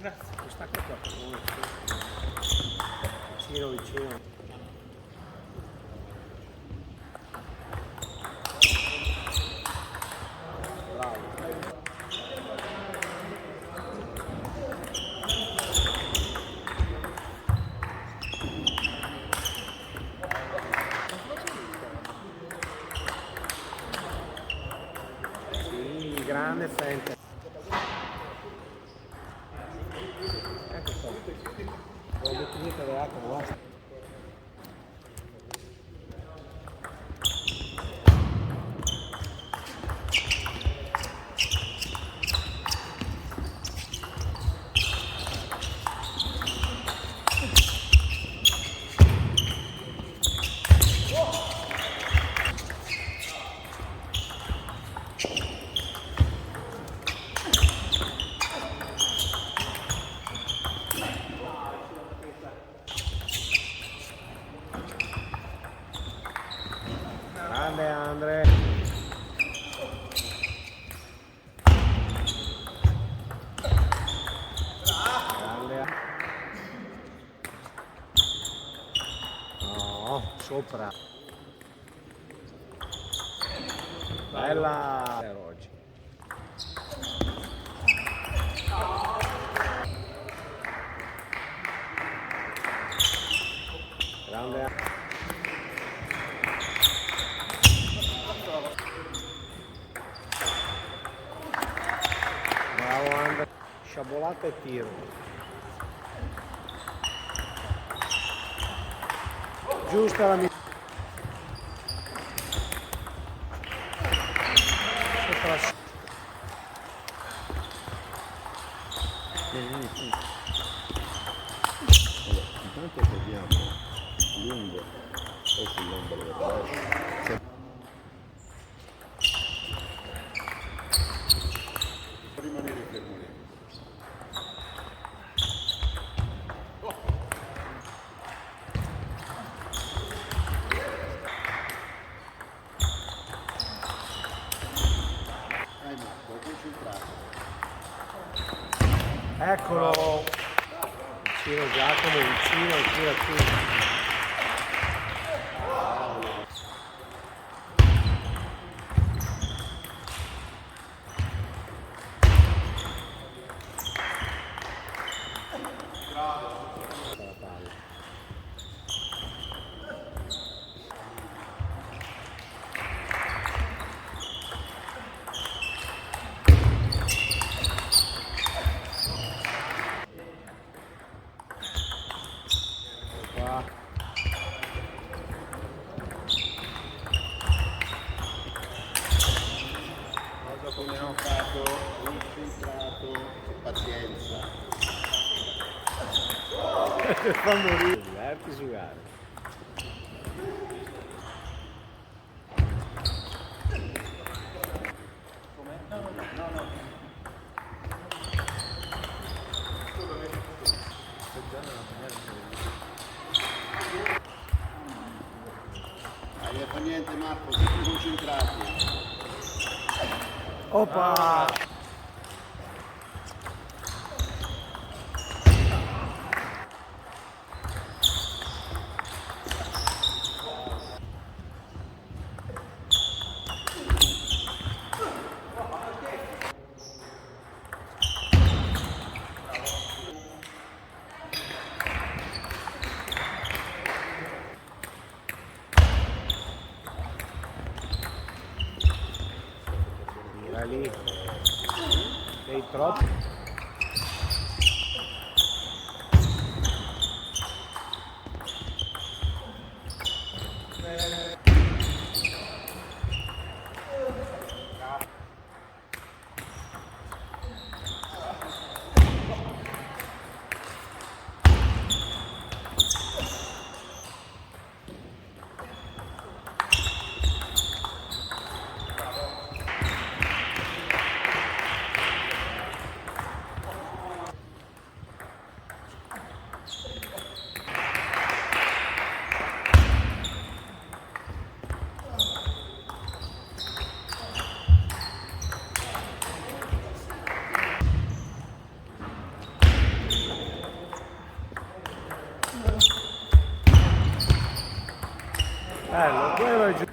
Grazie. Questa qua vicino vicino. Sì, grande frente. Ecco qua. Ho detto d'acqua, basta. Grande Andre. Grande. No, sopra. Bella oggi. Grande. Bravo Andre. Sciabolata e tiro. Giusta la misura. Sopra. Allora, intanto vediamo lungo o sull'ombra del rovescio. Rimanere fermo lì. Dai Marco, concentrato. Eccolo. Vicino Giacomo, vicino, tira qui. Qua. Concentrato, pazienza. Fa morire, diverti giocare. Non fa niente Marco, tutti concentrati. Oppa! Mira lì. Sei troppo. Bello, quello è giusto.